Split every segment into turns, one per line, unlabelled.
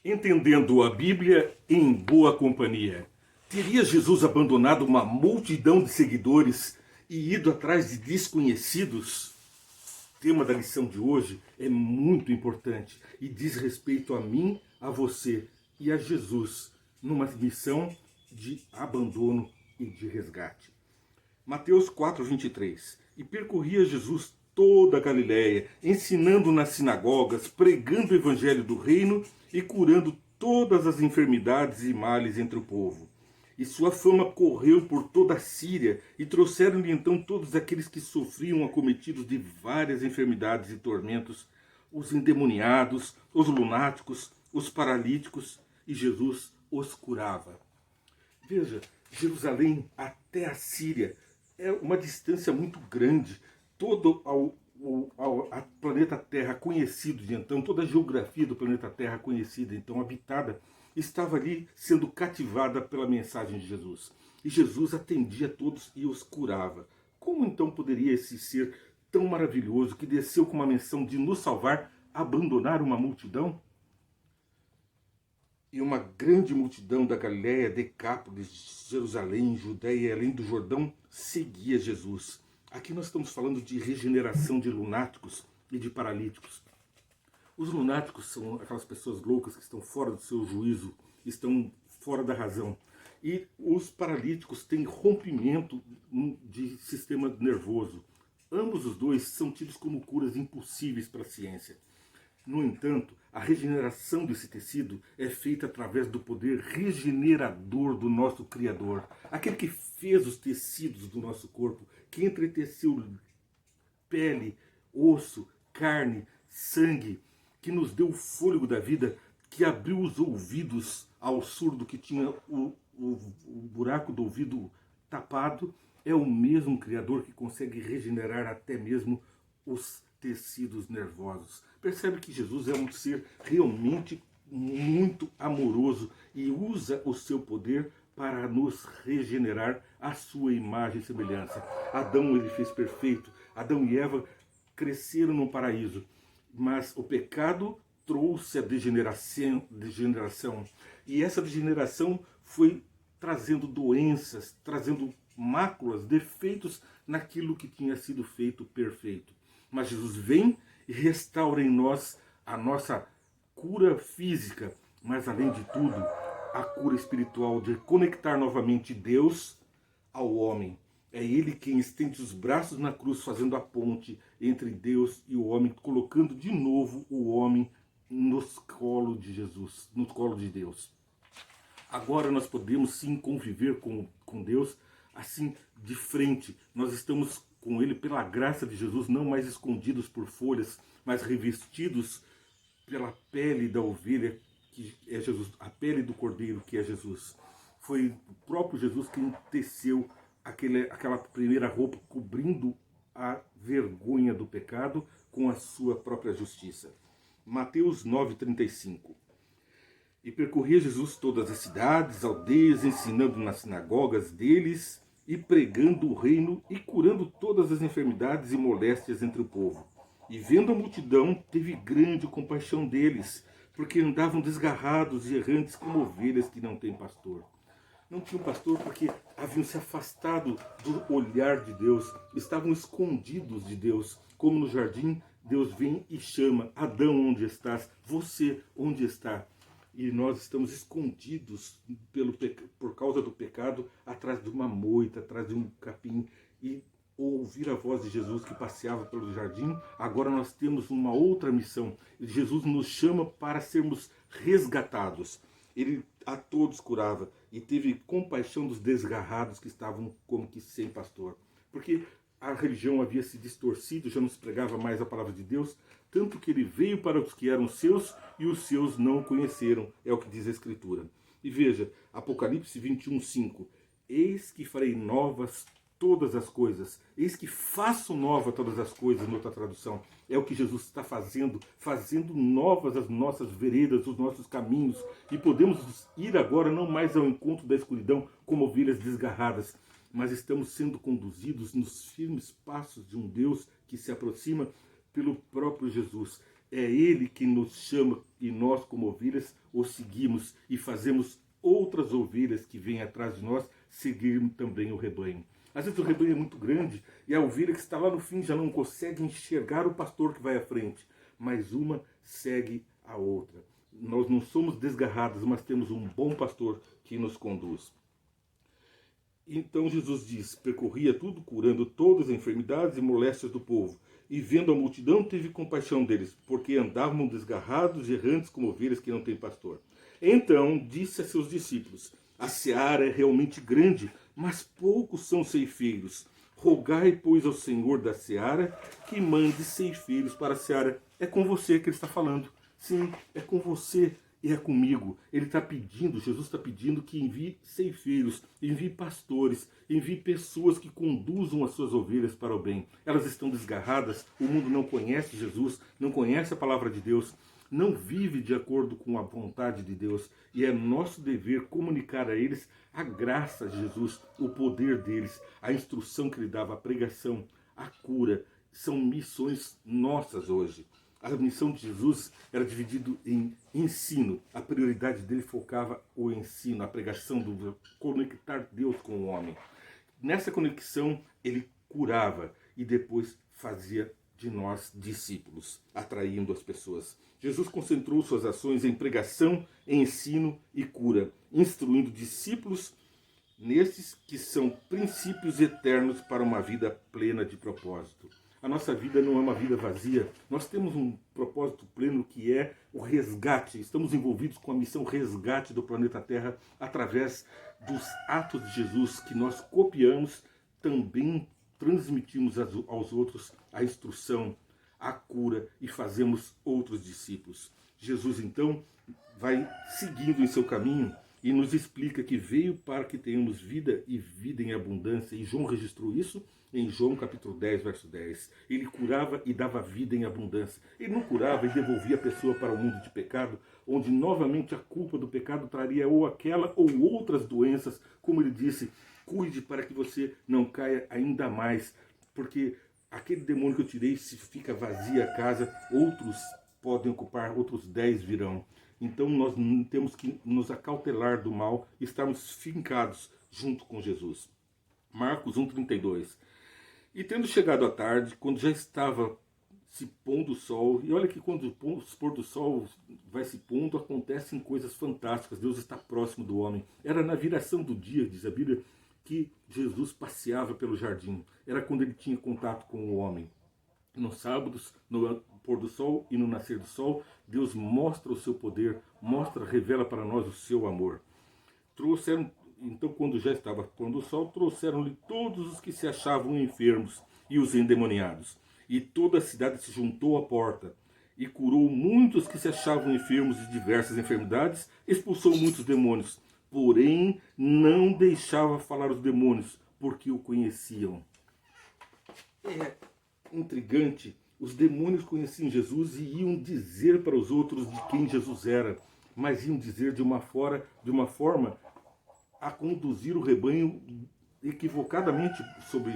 Entendendo a Bíblia em boa companhia. Teria Jesus abandonado uma multidão de seguidores e ido atrás de desconhecidos? O tema da lição de hoje é muito importante e diz respeito a mim, a você e a Jesus, numa missão de abandono e de resgate. Mateus 4:23. E percorria Jesus toda a Galiléia, ensinando nas sinagogas, pregando o evangelho do reino e curando todas as enfermidades e males entre o povo. E sua fama correu por toda a Síria, e trouxeram-lhe então todos aqueles que sofriam acometidos de várias enfermidades e tormentos, os endemoniados, os lunáticos, os paralíticos, e Jesus os curava. Veja, Jerusalém até a Síria é uma distância muito grande. Todo a planeta Terra conhecido de então, toda a geografia do planeta Terra conhecida então, habitada, estava ali sendo cativada pela mensagem de Jesus. E Jesus atendia a todos e os curava. Como então poderia esse ser tão maravilhoso, que desceu com uma missão de nos salvar, abandonar uma multidão? E uma grande multidão da Galiléia, Decápolis, Jerusalém, Judéia e além do Jordão seguia Jesus. Aqui nós estamos falando de regeneração de lunáticos e de paralíticos. Os lunáticos são aquelas pessoas loucas que estão fora do seu juízo, estão fora da razão. E os paralíticos têm rompimento de sistema nervoso. Ambos os dois são tidos como curas impossíveis para a ciência. No entanto, a regeneração desse tecido é feita através do poder regenerador do nosso Criador. Aquele que fez os tecidos do nosso corpo, que entreteceu pele, osso, carne, sangue, que nos deu o fôlego da vida, que abriu os ouvidos ao surdo que tinha o buraco do ouvido tapado, é o mesmo Criador que consegue regenerar até mesmo os tecidos nervosos. Percebe que Jesus é um ser realmente muito amoroso e usa o seu poder para nos regenerar à sua imagem e semelhança. Adão ele fez perfeito. Adão e Eva cresceram no paraíso, mas o pecado trouxe a degeneração. E essa degeneração foi trazendo doenças, trazendo máculas, defeitos naquilo que tinha sido feito perfeito. Mas Jesus vem e restaura em nós a nossa cura física, mas além de tudo, a cura espiritual de conectar novamente Deus ao homem. É Ele quem estende os braços na cruz, fazendo a ponte entre Deus e o homem, colocando de novo o homem no colo de Jesus, no colo de Deus. Agora nós podemos sim conviver com Deus assim de frente. Nós estamos com Ele pela graça de Jesus, não mais escondidos por folhas, mas revestidos pela pele da ovelha, que é Jesus, a pele do cordeiro, que é Jesus. Foi o próprio Jesus quem teceu aquela primeira roupa, cobrindo a vergonha do pecado com a sua própria justiça. Mateus 9:35. E percorria Jesus todas as cidades, aldeias, ensinando nas sinagogas deles e pregando o reino e curando todas as enfermidades e moléstias entre o povo. E vendo a multidão, teve grande compaixão deles, porque andavam desgarrados e errantes como ovelhas que não têm pastor. Não tinham pastor porque haviam se afastado do olhar de Deus, estavam escondidos de Deus. Como no jardim, Deus vem e chama: Adão, onde estás? Você, onde está? E nós estamos escondidos por causa do pecado, atrás de uma moita, atrás de um capim. E ouvir a voz de Jesus que passeava pelo jardim, agora nós temos uma outra missão. Jesus nos chama para sermos resgatados. Ele a todos curava e teve compaixão dos desgarrados que estavam como que sem pastor. Porque a religião havia se distorcido, já não se pregava mais a palavra de Deus, tanto que ele veio para os que eram seus e os seus não o conheceram, é o que diz a Escritura. E veja, Apocalipse 21:5. Eis que farei novas todas as coisas. Eis que faço nova todas as coisas, noutra tradução. É o que Jesus está fazendo novas as nossas veredas, os nossos caminhos. E podemos ir agora não mais ao encontro da escuridão como ovelhas desgarradas, mas estamos sendo conduzidos nos firmes passos de um Deus que se aproxima pelo próprio Jesus. é Ele quem nos chama e nós, como ovelhas, o seguimos e fazemos outras ovelhas que vêm atrás de nós seguirem também o rebanho. Às vezes o rebanho é muito grande e a ovelha que está lá no fim já não consegue enxergar o pastor que vai à frente, mas uma segue a outra. Nós não somos desgarrados, mas temos um bom pastor que nos conduz. Então Jesus diz, percorria tudo, curando todas as enfermidades e moléstias do povo. E vendo a multidão, teve compaixão deles, porque andavam desgarrados e errantes como ovelhas que não têm pastor. Então disse a seus discípulos, a seara é realmente grande, mas poucos são ceifeiros. Rogai, pois, ao Senhor da seara que mande ceifeiros para a seara. É com você que ele está falando. Sim, é com você e é comigo. Ele está pedindo, Jesus está pedindo que envie ceifeiros, envie pastores, envie pessoas que conduzam as suas ovelhas para o bem. Elas estão desgarradas, o mundo não conhece Jesus, não conhece a palavra de Deus, não vive de acordo com a vontade de Deus. E é nosso dever comunicar a eles a graça de Jesus, o poder deles, a instrução que ele dava, a pregação, a cura. São missões nossas hoje. A missão de Jesus era dividida em ensino. A prioridade dele focava o ensino, a pregação, do conectar Deus com o homem. Nessa conexão, ele curava e depois fazia de nós discípulos, atraindo as pessoas. Jesus concentrou suas ações em pregação, ensino e cura, instruindo discípulos nesses que são princípios eternos para uma vida plena de propósito. A nossa vida não é uma vida vazia. Nós temos um propósito pleno que é o resgate. Estamos envolvidos com a missão resgate do planeta Terra através dos atos de Jesus que nós copiamos, também transmitimos aos outros a instrução, a cura e fazemos outros discípulos. Jesus, então, vai seguindo em seu caminho e nos explica que veio para que tenhamos vida e vida em abundância. E João registrou isso em João capítulo 10, verso 10. Ele curava e dava vida em abundância. Ele não curava e devolvia a pessoa para o mundo de pecado, onde novamente a culpa do pecado traria ou aquela ou outras doenças. Como ele disse, cuide para que você não caia ainda mais, porque aquele demônio que eu tirei, se fica vazia a casa, outros podem ocupar, outros 10 virão. Então nós temos que nos acautelar do mal e estarmos fincados junto com Jesus. Marcos 1,32. E tendo chegado à tarde, quando já estava se pondo o sol, e olha que quando o pôr do sol vai se pondo, acontecem coisas fantásticas, Deus está próximo do homem. Era na viração do dia, diz a Bíblia, que Jesus passeava pelo jardim. Era quando ele tinha contato com o homem. Nos sábados, no pôr do sol e no nascer do sol, Deus mostra o seu poder, revela para nós o seu amor. Trouxeram, então, quando já estava pondo o sol, trouxeram-lhe todos os que se achavam enfermos e os endemoniados. E toda a cidade se juntou à porta. E curou muitos que se achavam enfermos de diversas enfermidades, expulsou muitos demônios. Porém, não deixava falar os demônios, porque o conheciam. É intrigante. Os demônios conheciam Jesus e iam dizer para os outros de quem Jesus era, mas iam dizer de uma forma a conduzir o rebanho equivocadamente sobre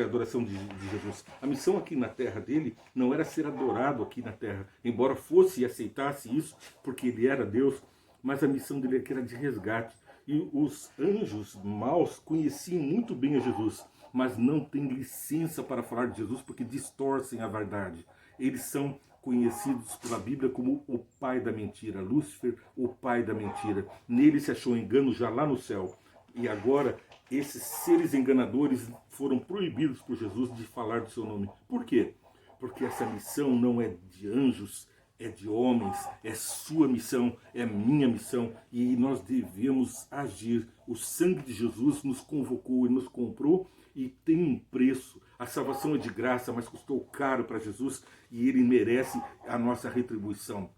a adoração de Jesus. A missão aqui na terra dele não era ser adorado aqui na terra, embora fosse e aceitasse isso, porque ele era Deus, mas a missão dele era de resgate. E os anjos maus conheciam muito bem a Jesus, mas não têm licença para falar de Jesus porque distorcem a verdade. Eles são conhecidos pela Bíblia como o pai da mentira, Lúcifer, o pai da mentira. Nele se achou engano já lá no céu. E agora esses seres enganadores foram proibidos por Jesus de falar do seu nome. Por quê? Porque essa missão não é de anjos, é de homens, é sua missão, é minha missão, e nós devemos agir. O sangue de Jesus nos convocou e nos comprou e tem um preço. A salvação é de graça, mas custou caro para Jesus e ele merece a nossa retribuição.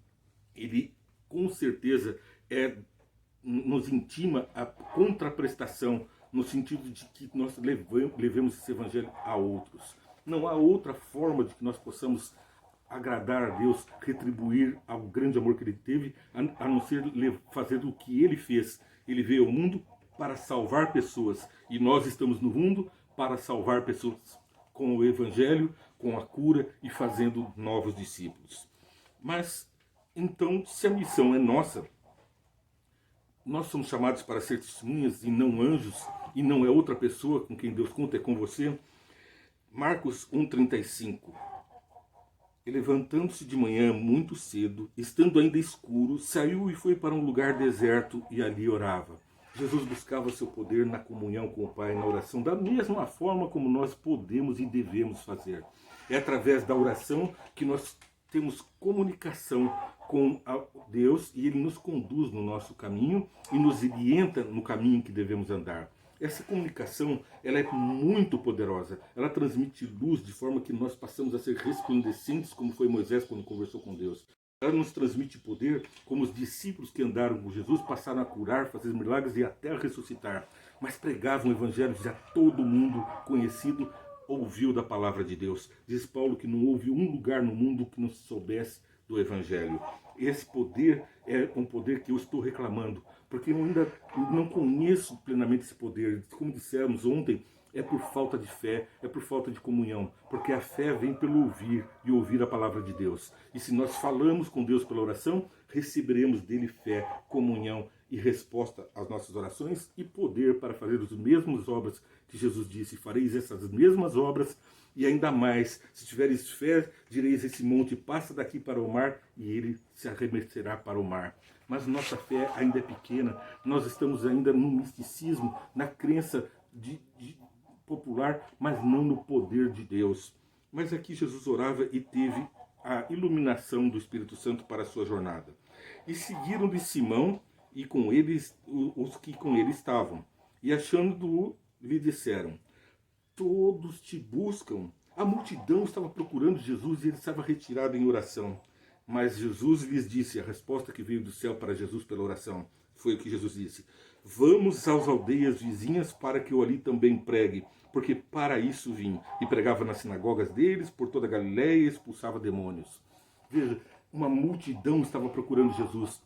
Ele, com certeza, nos intima a contraprestação, no sentido de que nós levemos esse evangelho a outros. Não há outra forma de que nós possamos agradar a Deus, retribuir ao grande amor que ele teve, a não ser fazer o que ele fez. Ele veio ao mundo para salvar pessoas, e nós estamos no mundo para salvar pessoas com o evangelho, com a cura e fazendo novos discípulos. Mas, então, se a missão é nossa, nós somos chamados para ser testemunhas e não anjos, e não é outra pessoa com quem Deus conta, é com você. Marcos 1,35. E levantando-se de manhã muito cedo, estando ainda escuro, saiu e foi para um lugar deserto e ali orava. Jesus buscava seu poder na comunhão com o Pai, na oração, da mesma forma como nós podemos e devemos fazer. É através da oração que nós temos comunicação com Deus e Ele nos conduz no nosso caminho e nos orienta no caminho que devemos andar. Essa comunicação, ela é muito poderosa. Ela transmite luz de forma que nós passamos a ser resplandecentes, como foi Moisés quando conversou com Deus. Ela nos transmite poder, como os discípulos que andaram com Jesus passaram a curar, fazer milagres e até a ressuscitar. Mas pregavam o evangelho, já todo mundo conhecido ouviu da palavra de Deus. Diz Paulo que não houve um lugar no mundo que não se soubesse do evangelho. Esse poder é um poder que eu estou reclamando, porque eu ainda não conheço plenamente esse poder. Como dissemos ontem, é por falta de fé, é por falta de comunhão, porque a fé vem pelo ouvir e ouvir a palavra de Deus. E se nós falamos com Deus pela oração, receberemos dele fé, comunhão e resposta às nossas orações e poder para fazer as mesmas obras que Jesus disse: fareis essas mesmas obras e ainda mais, se tiveres fé, direis esse monte, passa daqui para o mar, e ele se arremesserá para o mar. Mas nossa fé ainda é pequena, nós estamos ainda no misticismo, na crença popular, mas não no poder de Deus. Mas aqui Jesus orava e teve a iluminação do Espírito Santo para a sua jornada. E seguiram de Simão e com eles os que com ele estavam. E achando-o, lhe disseram: todos te buscam. A multidão estava procurando Jesus e ele estava retirado em oração. Mas Jesus lhes disse, a resposta que veio do céu para Jesus pela oração, foi o que Jesus disse: vamos às aldeias vizinhas para que eu ali também pregue, porque para isso vim. E pregava nas sinagogas deles, por toda a Galiléia, e expulsava demônios. Veja, uma multidão estava procurando Jesus.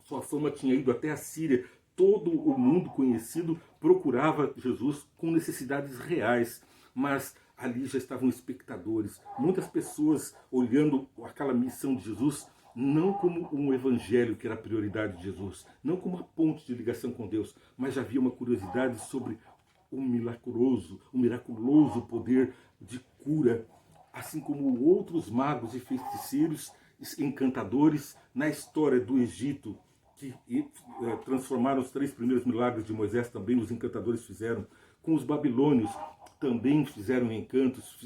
Sua fama tinha ido até a Síria. Todo o mundo conhecido procurava Jesus com necessidades reais. Mas ali já estavam espectadores. Muitas pessoas olhando aquela missão de Jesus não como um evangelho que era a prioridade de Jesus, não como uma ponte de ligação com Deus, mas já havia uma curiosidade sobre o miraculoso poder de cura, assim como outros magos e feiticeiros, encantadores na história do Egito, que transformaram os 3 primeiros milagres de Moisés, também os encantadores fizeram. Com os babilônios também fizeram encantos.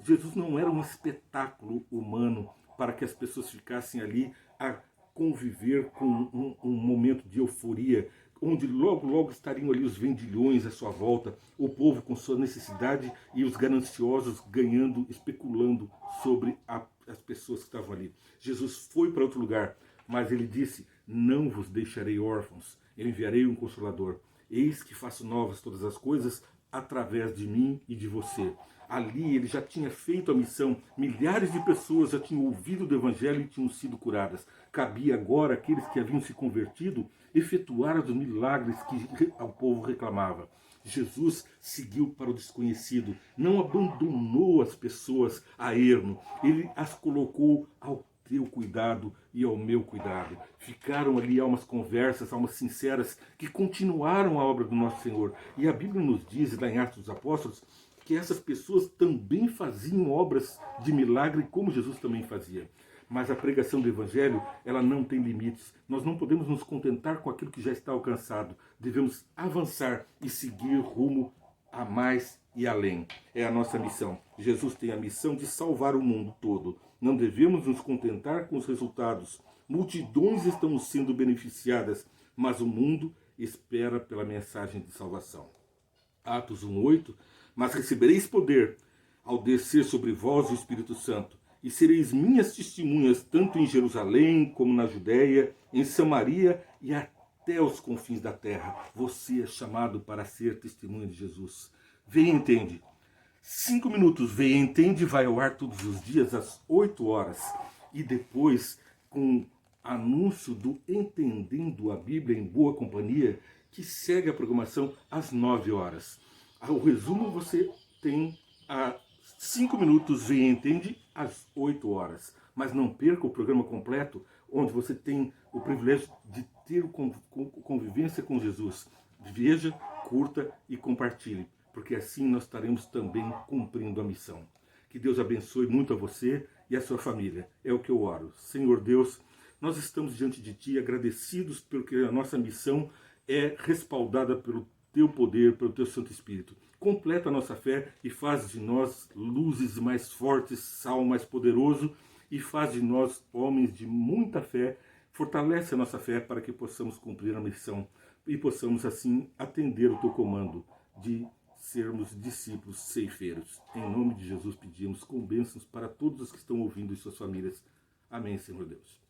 Jesus não era um espetáculo humano para que as pessoas ficassem ali a conviver com um momento de euforia, onde logo estariam ali os vendilhões à sua volta, o povo com sua necessidade e os gananciosos ganhando, especulando sobre as pessoas que estavam ali. Jesus foi para outro lugar, mas ele disse: não vos deixarei órfãos, eu enviarei um Consolador. Eis que faço novas todas as coisas através de mim e de você. Ali ele já tinha feito a missão, milhares de pessoas já tinham ouvido do Evangelho e tinham sido curadas. Cabia agora àqueles que haviam se convertido efetuar os milagres que o povo reclamava. Jesus seguiu para o desconhecido, não abandonou as pessoas a ermo, ele as colocou ao teu cuidado e ao meu cuidado. Ficaram ali almas conversas, almas sinceras, que continuaram a obra do nosso Senhor. E a Bíblia nos diz, lá em Atos dos Apóstolos, que essas pessoas também faziam obras de milagre, como Jesus também fazia. Mas a pregação do Evangelho, ela não tem limites. Nós não podemos nos contentar com aquilo que já está alcançado. Devemos avançar e seguir rumo a mais e além. É a nossa missão. Jesus tem a missão de salvar o mundo todo. Não devemos nos contentar com os resultados. Multidões estão sendo beneficiadas, mas o mundo espera pela mensagem de salvação. Atos 1:8. Mas recebereis poder ao descer sobre vós o Espírito Santo, e sereis minhas testemunhas tanto em Jerusalém como na Judéia, em Samaria e até os confins da terra. Você é chamado para ser testemunha de Jesus. Vem e entende. 5 minutos, vem e entende, vai ao ar todos os dias às 8 horas. E depois, com anúncio do Entendendo a Bíblia em Boa Companhia, que segue a programação às 9 horas. O resumo você tem a 5 minutos, vem e entende, às 8 horas. mas não perca o programa completo, onde você tem o privilégio de ter convivência com Jesus. Veja, curta e compartilhe, porque assim nós estaremos também cumprindo a missão. Que Deus abençoe muito a você e a sua família. É o que eu oro. Senhor Deus, nós estamos diante de Ti agradecidos porque a nossa missão é respaldada pelo Teu poder, pelo Teu Santo Espírito. Completa a nossa fé e faz de nós luzes mais fortes, sal mais poderoso, e faz de nós homens de muita fé. Fortalece a nossa fé para que possamos cumprir a missão e possamos assim atender o Teu comando de sermos discípulos ceifeiros. Em nome de Jesus pedimos com bênçãos para todos os que estão ouvindo e suas famílias. Amém, Senhor Deus.